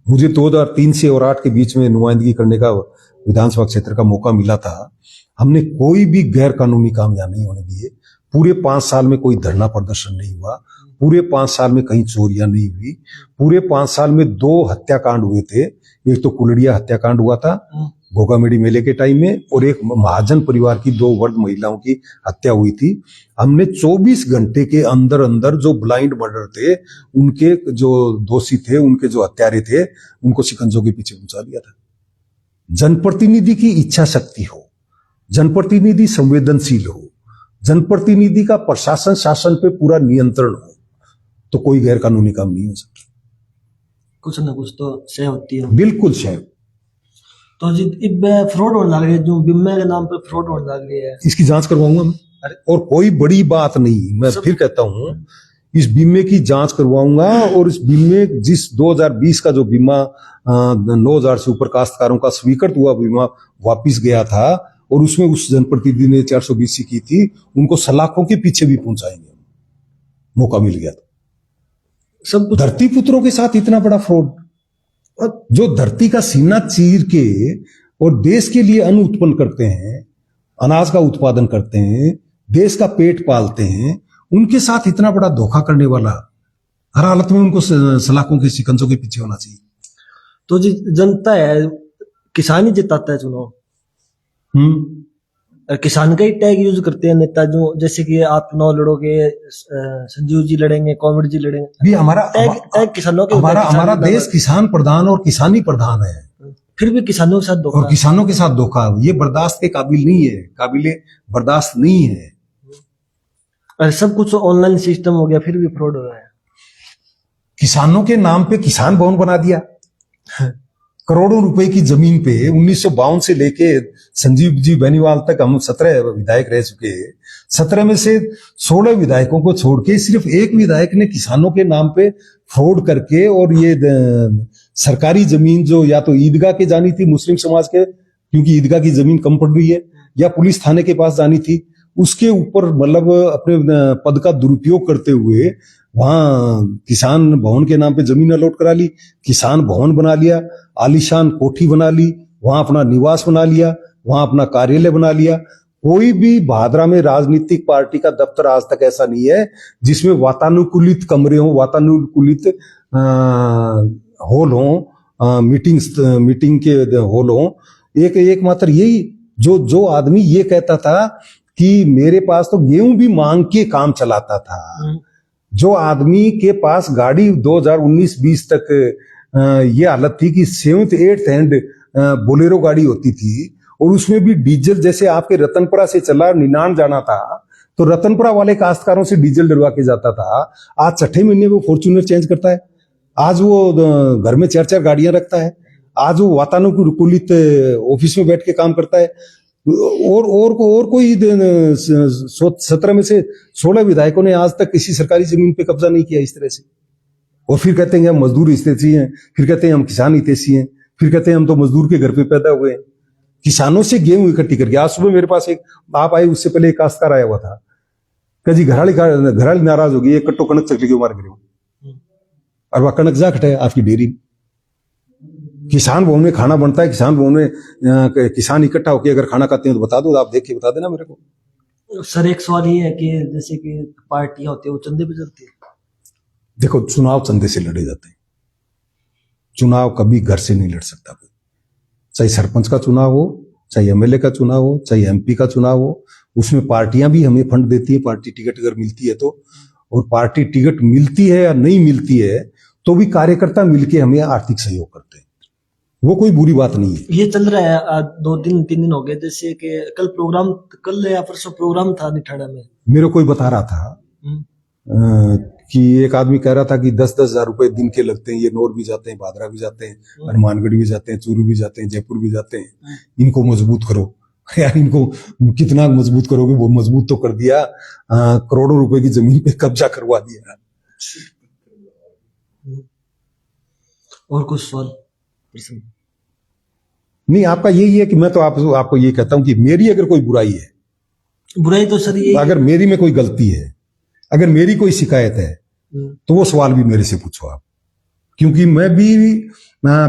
मुझे 2003 से और 2008 के बीच में नुमाइंदगी करने का विधानसभा क्षेत्र का मौका मिला था। हमने कोई भी गैर कानूनी काम यहाँ नहीं होने दिए। पूरे 5 साल में कोई धरना प्रदर्शन नहीं हुआ, पूरे 5 साल में कहीं चोरियां नहीं हुई, पूरे 5 साल में 2 हत्याकांड हुए थे। एक तो कुलड़िया हत्याकांड हुआ था घोगामेडी मेले के टाइम में, और एक महाजन परिवार की 2 वर्ग महिलाओं की हत्या हुई थी। हमने 24 घंटे के अंदर अंदर जो ब्लाइंड मर्डर थे, उनके जो दोषी थे, उनके जो हत्यारे थे, उनको शिकंजों के पीछे पहुंचा दिया था। जनप्रतिनिधि की इच्छा शक्ति हो, जनप्रतिनिधि संवेदनशील हो, जनप्रतिनिधि का प्रशासन शासन पे पूरा नियंत्रण हो, तो कोई गैर कानूनी काम नहीं हो सकता। कुछ ना कुछ तो सह होती है। बिल्कुल सह। तो जी इब फ्रॉड होने लग रही है, जो बीमा के नाम पे फ्रॉड होने लग रही है, इसकी जांच करवाऊंगा मैं। और कोई बड़ी बात नहीं, मैं फिर कहता हूं, इस बीमे की जांच करवाऊंगा। और इस बीमे, जिस 2020 का जो बीमा 9,000 से ऊपर काश्तकारों का स्वीकृत हुआ बीमा वापिस गया था, और उसमें उस जनप्रतिनिधि ने 420 की थी, उनको सलाखों के पीछे भी पहुंचाएंगे, मौका मिल गया। सब कुछ धरती पुत्रों के साथ इतना बड़ा फ्रॉड, जो धरती का सीना चीर के और देश के लिए अन्न उत्पन्न करते हैं, अनाज का उत्पादन करते हैं, देश का पेट पालते हैं, उनके साथ इतना बड़ा धोखा करने वाला, हर हालत में उनको सलाखों के शिकंजों के पीछे होना चाहिए। तो जी जनता है, किसान ही जिताता है चुनाव। किसान का ही टैग यूज करते हैं नेता, जो जैसे कि आप चुनाव लड़ोगे, संजीव जी लड़ेंगे, कॉमरेड जी लड़ेंगे, भी हमारा टैग किसानों के। हमारा देश किसान प्रधान और किसानी प्रधान है, फिर भी किसानों के साथ धोखा, और किसानों के साथ धोखा, ये बर्दाश्त के काबिल नहीं है, काबिले बर्दाश्त नहीं है। और सब कुछ ऑनलाइन सिस्टम हो गया, फिर भी फ्रॉड हो रहा है। किसानों के नाम पे किसान भवन बना दिया, करोड़ों रुपए की जमीन पे। 1952 से लेके संजीव जी बेनीवाल तक हम 17 विधायक रह चुके हैं। 17 में से 16 विधायकों को छोड़ के सिर्फ एक विधायक ने किसानों के नाम पे फ्रॉड करके, और ये सरकारी जमीन जो या तो ईदगाह के जानी थी मुस्लिम समाज के, क्योंकि ईदगाह की जमीन कम पड़ रही है, या पुलिस थाने के पास जानी थी, उसके ऊपर मतलब अपने पद का दुरुपयोग करते हुए वहां किसान भवन के नाम पे जमीन अलॉट करा ली, किसान भवन बना लिया, आलीशान कोठी बना ली, वहां अपना निवास बना लिया, वहां अपना कार्यालय बना लिया। कोई भी भादरा में राजनीतिक पार्टी का दफ्तर आज तक ऐसा नहीं है जिसमें वातानुकूलित कमरे हो, वातानुकूलित हॉल हो, मीटिंग के हॉल हो। एक मात्र यही, जो आदमी ये कहता था कि मेरे पास तो गेहूं भी मांग के काम चलाता था, जो आदमी के पास गाड़ी 2019-20 तक ये हालत थी कि 7th 8th हैंड बोलेरो गाड़ी होती थी, और उसमें भी डीजल, जैसे आपके रतनपुरा से चला निनान जाना था तो रतनपुरा वाले काश्तकारों से डीजल डलवा के जाता था। आज 6ठे महीने वो फॉर्च्यूनर चेंज करता है, आज वो घर में 4-4 गाड़ियां रखता है, आज वो वातानुकूलित ऑफिस में बैठ के काम करता है। और कोई 17 में से 16 विधायकों ने आज तक किसी सरकारी जमीन पे कब्जा नहीं किया इस तरह से। और फिर कहते हैं हम मजदूर हितैषी हैं, फिर कहते हैं हम किसान हितैषी हैं, फिर कहते हैं हम तो मजदूर के घर पे पैदा हुए हैं। किसानों से गेहूं इकट्ठी करके, आज सुबह मेरे पास एक आप आए उससे पहले एक काश्तकार आया हुआ था, कहा जी घराली नाराज होगी, एक कट्टो कणक चकली के मार गिरे, और वह कणक जा खटा है आपकी डेयरी। किसान भवन में खाना बनता है, किसान भवन में किसान इकट्ठा होकर अगर खाना खाते हैं तो बता दो, आप देख के बता देना मेरे को। सर एक सवाल ये है कि जैसे कि पार्टियां होती है वो चंदे पे चलती है। देखो चुनाव चंदे से लड़े जाते हैं, चुनाव कभी घर से नहीं लड़ सकता कोई, चाहे सरपंच का चुनाव हो, चाहे एमएलए का चुनाव हो, चाहे एमपी का चुनाव हो, उसमें पार्टियां भी हमें फंड देती है, पार्टी टिकट अगर मिलती है तो, और पार्टी टिकट मिलती है या नहीं मिलती है तो भी कार्यकर्ता मिलके हमें आर्थिक सहयोग करते हैं, वो कोई बुरी बात नहीं है। ये चल रहा है 2-3 दिन हो गए, जैसे कि कल या परसों प्रोग्राम था निठाड़ा में, मेरे कोई बता रहा था कि एक आदमी कह रहा था कि 10-10 हजार रुपए दिन के लगते हैं, ये नौर भी जाते हैं, भादरा भी जाते हैं, हनुमानगढ़ भी जाते हैं, चूरू भी जाते हैं, जयपुर भी जाते हैं, इनको मजबूत करो। यार इनको कितना मजबूत करोगे, वो मजबूत तो कर दिया, करोड़ों रुपए की जमीन पे कब्जा करवा दिया। और कुछ सवाल प्रश्न? नहीं, आपका यही है कि मैं तो आपको ये कहता हूं कि मेरी अगर कोई बुराई है, बुराई तो सर ये, अगर मेरी में कोई गलती है, अगर मेरी कोई शिकायत है तो वो सवाल भी मेरे से पूछो आप, क्योंकि मैं भी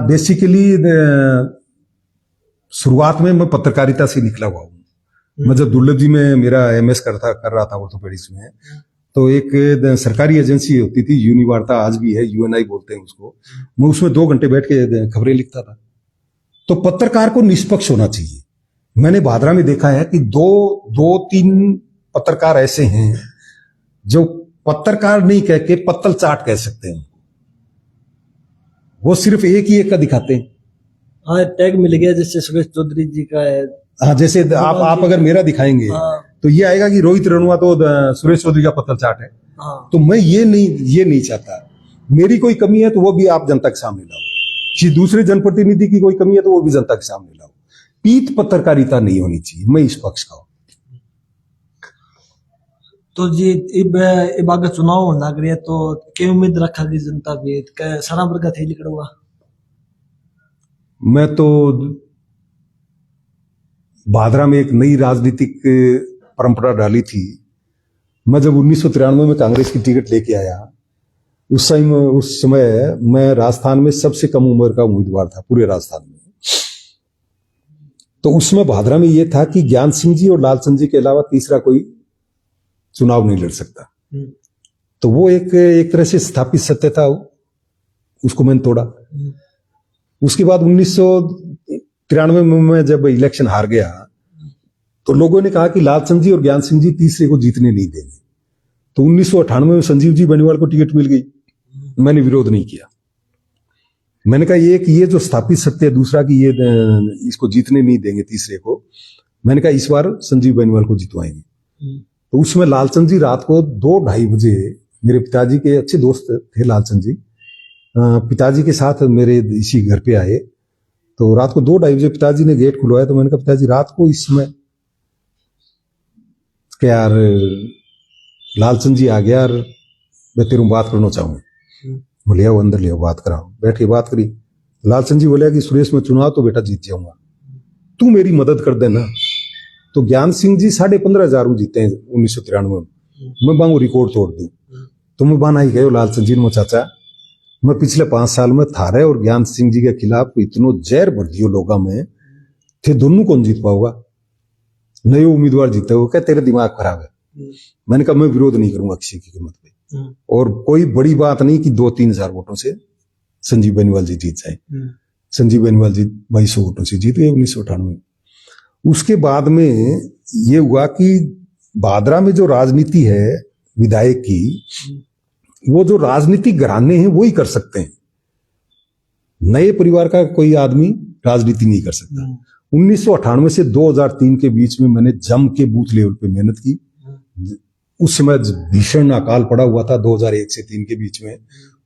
बेसिकली शुरुआत में मैं पत्रकारिता से निकला हुआ हूं। मैं जब दुर्लभ जी में मेरा एमएस कर रहा था ऑर्थोपेडिक्स में, तो एक सरकारी एजेंसी होती थी यूनिवार्ता, आज भी है, यूएनआई बोलते हैं उसको, मैं उसमें 2 घंटे बैठ के खबरें लिखता था। तो पत्रकार को निष्पक्ष होना चाहिए। मैंने भादरा में देखा है कि 2-3 पत्रकार ऐसे हैं जो पत्रकार नहीं कह के पत्तल चाट कह सकते हैं, वो सिर्फ एक ही एक का दिखाते हैं। हाँ टैग मिल गया, जैसे सुरेश चौधरी जी का है। हाँ, जैसे आप अगर मेरा दिखाएंगे तो ये आएगा कि रोहित रणवा तो सुरेश चौधरी का पत्तल चाट है। तो मैं ये नहीं चाहता। मेरी कोई कमी है तो वो भी आप जनता के सामने लाओ, किसी दूसरे जनप्रतिनिधि की कोई कमी है तो वो भी जनता के सामने लाओ। पीठ पत्रकारिता नहीं होनी चाहिए, मैं इस पक्ष का हूं। तो जी इब आगे चुनाव होना लग रही है, तो क्या उम्मीद रखा गई जनता भी सारा वर्ग थे लिखड़ा? मैं तो भादरा में एक नई राजनीतिक परंपरा डाली थी। मैं जब 1993 में कांग्रेस की टिकट लेके आया, उस समय मैं राजस्थान में सबसे कम उम्र का उम्मीदवार था पूरे राजस्थान में। तो उसमें भादरा में यह था कि ज्ञान सिंह जी और लालचंद जी के अलावा तीसरा कोई चुनाव नहीं लड़ सकता। तो वो एक तरह से स्थापित सत्य था, उसको मैंने तोड़ा। उसके बाद 1993 में मैं जब इलेक्शन हार गया तो लोगों ने कहा कि लालचंद जी और ज्ञान सिंह जी तीसरे को जीतने नहीं देंगे। तो 1998 में संजीव जी बेनीवाल को टिकट मिल गई। मैंने विरोध नहीं किया। मैंने कहा ये जो स्थापित सत्य है दूसरा कि ये इसको जीतने नहीं देंगे तीसरे को, मैंने कहा इस बार संजीव बेनीवाल को जितवाएंगे। तो उसमें लालचंद जी रात को 2-2:30 बजे, मेरे पिताजी के अच्छे दोस्त थे लालचंद जी, पिताजी के साथ मेरे इसी घर पे आए। तो रात को 2-2:30 बजे पिताजी ने गेट खुलवाया। तो मैंने कहा पिताजी रात को इस समय क्या यार लालचंद जी आ गया यार, मैं तेरे बात करना चाहूंगा। बोले आओ अंदर ले आओ, बात कराओ। बैठ के बात करी। लालचंद जी बोले कि सुरेश में चुनाव तो बेटा जीत जाऊंगा, तू मेरी मदद कर देना। तो ज्ञान सिंह जी 15,500 जीते हैं 1993 में। मैं बांगू रिकॉर्ड तोड़ दूं तो मैं बाना ही गयो लालचंद जी ने, चाचा मैं पिछले 5 साल में थारे और ज्ञान सिंह जी के खिलाफ इतनो जहर भर दियो लोगों में थे, दोनों कौन जीत पाऊंगा, नए उम्मीदवार जीते हो, क्या तेरे दिमाग खराब है। मैंने कहा मैं विरोध नहीं करूंगा किसी की कीमत पे, और कोई बड़ी बात नहीं कि 2-3 हजार वोटों से संजीव बेनीवाल जी जीत जाए। संजीव बेनीवाल जी 2200 वोटों से जीत गए 1998 में। उसके बाद में ये हुआ कि भादरा में जो राजनीति है विधायक की, वो जो राजनीतिक घराने हैं वो ही कर सकते हैं, नए परिवार का कोई आदमी राजनीति नहीं कर सकता। 1998 से 2003 के बीच में मैंने जम के बूथ लेवल पे मेहनत की। उस समय भीषण अकाल पड़ा हुआ था 2001 से 3 के बीच में।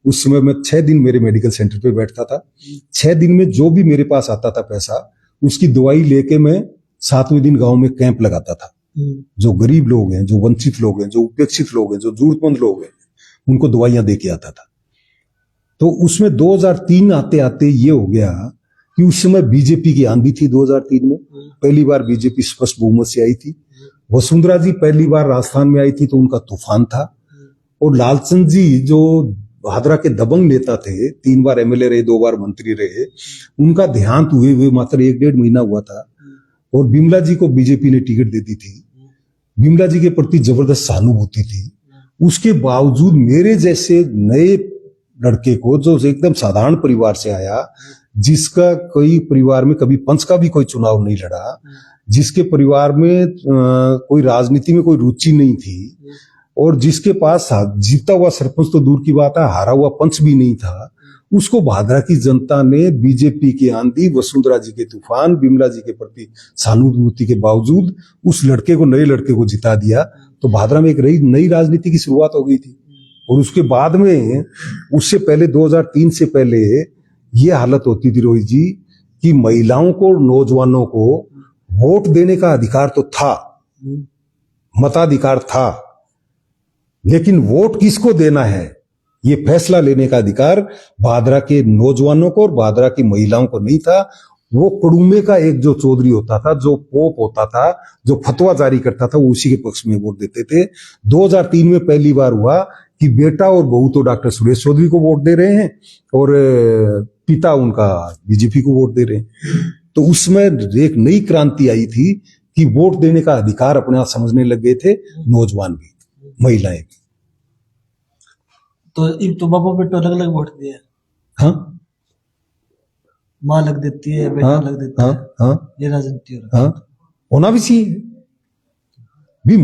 उस समय मैं 6 दिन मेरे मेडिकल सेंटर पे बैठता था। 6 दिन में जो भी मेरे पास आता था पैसा, उसकी दवाई लेके मैं 7वें दिन गांव में कैंप लगाता था। जो गरीब लोग हैं, जो वंचित लोग हैं, जो उपेक्षित लोग हैं, जो जरूरतमंद लोग हैं, उनको दवाइयां दे के आता था। तो उसमें 2003 आते आते ये हो गया कि उस समय बीजेपी की आंधी थी। 2003 में पहली बार बीजेपी स्पष्ट बहुमत से आई थी। वसुंधरा जी पहली बार राजस्थान में आई थी तो उनका तूफान था। और लालचंद जी जो भादरा के दबंग नेता थे, 3 बार एमएलए रहे, 2 बार मंत्री रहे, उनका देहांत हुए मात्र 1-1.5 महीना हुआ था। और बिमला जी को बीजेपी ने टिकट दे दी थी। बिमला जी के प्रति जबरदस्त सहानुभूति थी। उसके बावजूद मेरे जैसे नए लड़के को, जो एकदम साधारण परिवार से आया, जिसका कोई परिवार में कभी पंच का भी कोई चुनाव नहीं लड़ा, जिसके परिवार में कोई राजनीति में कोई रुचि नहीं थी, और जिसके पास जीता हुआ सरपंच तो दूर की बात है, हारा हुआ पंच भी नहीं था, उसको भादरा की जनता ने बीजेपी की आंधी, वसुंधरा जी के तूफान, बिमला जी के प्रति सहानुभूति के बावजूद उस लड़के को, नए लड़के को जिता दिया। तो भादरा में एक नई राजनीति की शुरुआत हो गई थी। और उसके बाद में, उससे पहले 2003 से पहले ये हालत होती थी रोहित जी कि महिलाओं को, नौजवानों को वोट देने का अधिकार तो था, मताधिकार था, लेकिन वोट किसको देना है ये फैसला लेने का अधिकार भादरा के नौजवानों को और भादरा की महिलाओं को नहीं था। वो कड़ूमे का एक जो चौधरी होता था, जो पोप होता था, जो फतवा जारी करता था, वो उसी के पक्ष में वोट देते थे। 2003 में पहली बार हुआ कि बेटा और बहू तो डॉक्टर सुरेश चौधरी को वोट दे रहे हैं और पिता उनका बीजेपी को वोट दे रहे हैं। तो उसमें एक नई क्रांति आई थी कि वोट देने का अधिकार अपने आप समझने लग गए थे नौजवान भी, महिलाएं भी। तो एक तो बाबा बेटो अलग अलग वोट दिए। हाँ, माँ लग देती है, बेटा हाँ, लग देता है। हाँ, ये राजनीति हो रहा है। हाँ, होना भी चाहिए भी।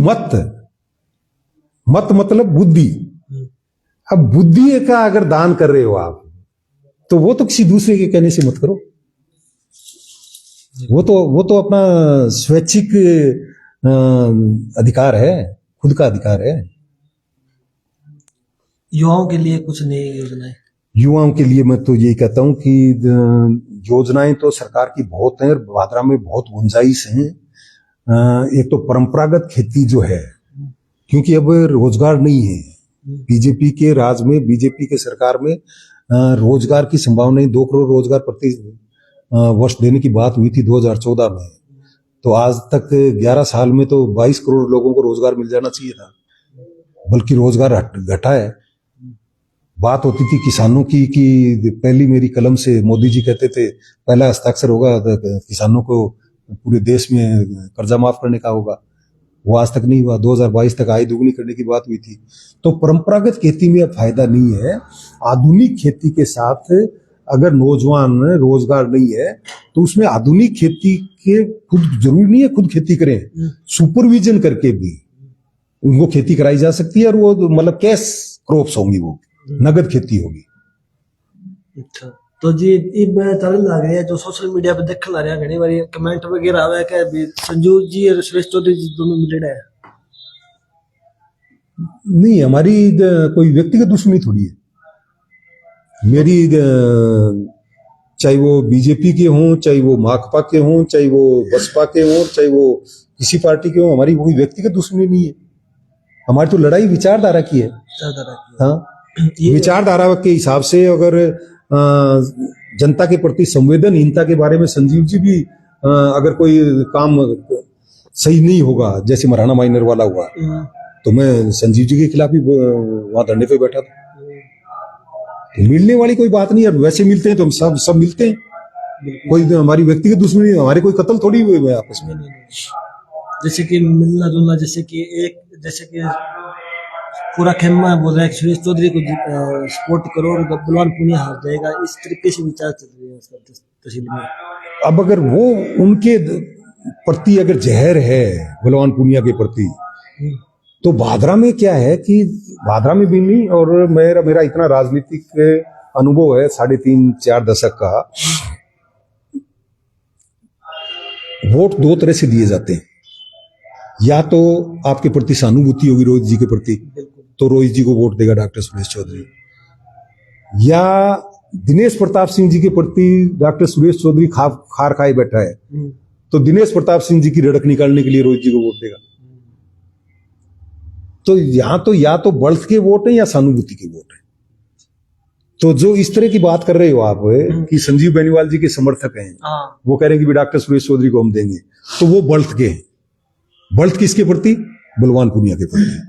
मत मतलब बुद्धि। अब बुद्धि का अगर दान कर रहे हो आप, तो वो तो किसी दूसरे के कहने से मत करो। वो तो अपना स्वैच्छिक अधिकार है, खुद का अधिकार है। युवाओं के लिए कुछ नई योजनाएं? युवाओं के लिए मैं तो यही कहता हूं कि योजनाएं तो सरकार की बहुत हैं और भादरा में बहुत गुंजाइश है। एक तो परंपरागत खेती जो है, क्योंकि अब रोजगार नहीं है। बीजेपी के राज में, बीजेपी के सरकार में रोजगार की संभावना 2 करोड़ रोजगार प्रति वर्ष देने की बात हुई थी 2014 में। तो आज तक 11 साल में तो 22 करोड़ लोगों को रोजगार मिल जाना चाहिए था, बल्कि रोजगार घटा है। बात होती थी किसानों की कि पहली मेरी कलम से मोदी जी कहते थे पहला हस्ताक्षर होगा किसानों को पूरे देश में कर्जा माफ करने का होगा। वो आज तक नहीं हुआ। 2022 तक आय दुगनी करने की बात हुई थी। तो परंपरागत खेती में अब फायदा नहीं है। आधुनिक खेती के साथ अगर नौजवान रोजगार नहीं है तो उसमें आधुनिक खेती के खुद जरूरी नहीं है खुद खेती करें, सुपरविजन करके भी उनको खेती कराई जा सकती है। और वो मतलब कैश क्रॉप्स होंगी, वो नगद खेती होगी। अच्छा, तो जी इब चलन लग रही है जो सोशल मीडिया पे देखने लग रहा है, घनी बारी कमेंट वगैरह आवे कि संजू जी और सुरेश चौधरी जी दोनों मिले हैं। नहीं, हमारी कोई व्यक्तिगत दुश्मनी थोड़ी है। मेरी चाहे वो बीजेपी के हों, चाहे वो माकपा के हों, चाहे वो बसपा के हों, चाहे वो किसी पार्टी के हों, हमारी कोई व्यक्तिगत दुश्मनी नहीं है। हमारी तो लड़ाई विचारधारा की है। हाँ, विचारधारा के हिसाब से अगर जनता के प्रति संवेदनहीनता के बारे में संजीव जी भी अगर कोई काम सही नहीं होगा, जैसे मराना माइनर वाला हुआ, तो मैं संजीव जी के खिलाफ ही वहां धरने पे बैठा था। तो मिलने वाली कोई बात नहीं है। वैसे मिलते हैं तो हम सब मिलते हैं। कोई हमारी व्यक्तिगत दुश्मनी, हमारे कोई कत्ल थोड़ी हुए हुए आपस में। जैसे कि मिलना जुलना, जैसे कि पूरा खेमा बोल रहा है कि सुरेश चौधरी को सपोर्ट करो और बलवान पूनिया हार जाएगा, इस तरीके से विचार चल रहे हैं उसका तहसील में। अब अगर वो उनके प्रति अगर जहर है बलवान पूनिया के प्रति, तो भादरा में क्या है कि भादरा में भी नहीं, और मेरा इतना राजनीतिक अनुभव है 3.5-4 दशक का। वोट 2 तरह से दिए जाते हैं। या तो आपके प्रति सहानुभूति होगी रोहित जी के प्रति, तो रोहित जी को वोट देगा डॉक्टर सुरेश चौधरी। या दिनेश प्रताप सिंह जी के प्रति डॉक्टर सुरेश चौधरी खार खाए बैठा है, तो दिनेश प्रताप सिंह जी की रड़क निकालने के लिए रोहित जी को वोट देगा। तो यहां तो या तो बल्थ के वोट है या सहानुभूति के वोट है। तो जो इस तरह की बात कर रहे हो आप कि संजीव बेनीवाल जी के समर्थक हैं, हाँ वो कह रहे हैं कि भी डॉक्टर सुरेश चौधरी को हम देंगे, तो वो बल्थ के हैं। बल्थ किसके प्रति? बलवान पुनिया के प्रति।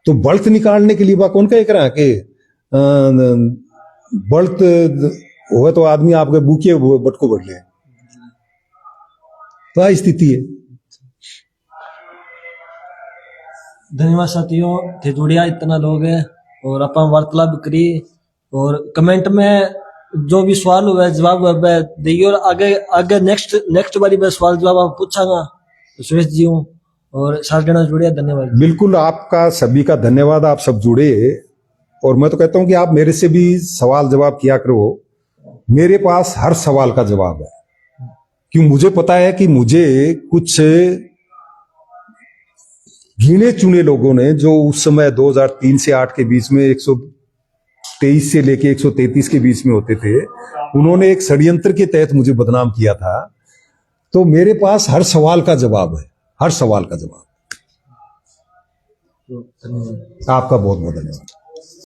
तो बल्थ निकालने के लिए बा कौन कह रहा है कि बल्थ हो तो आदमी आपके बुके बटको बढ़ ले, तो आ स्थिति है। धन्यवाद साथियों थे जुड़िया इतना लोग है और अपन वार्तालाप करी और कमेंट में जो भी सवाल हुआ जवाब हुआ दिए और आगे आगे नेक्स्ट बारी मैं सवाल जवाब आप पूछांगा तो सुरेश जी हूँ और सारे जना जुड़िया। धन्यवाद। बिल्कुल, आपका सभी का धन्यवाद, आप सब जुड़े। और मैं तो कहता हूं कि आप मेरे से भी सवाल जवाब किया करो, मेरे पास हर सवाल का जवाब है, क्यों मुझे पता है कि मुझे कुछ गिने चुने लोगों ने जो उस समय 2003 से 8 के बीच में 123 से लेके 133 के बीच में होते थे, उन्होंने एक षड्यंत्र के तहत मुझे बदनाम किया था। तो मेरे पास हर सवाल का जवाब है, हर सवाल का जवाब। आपका बहुत बहुत धन्यवाद।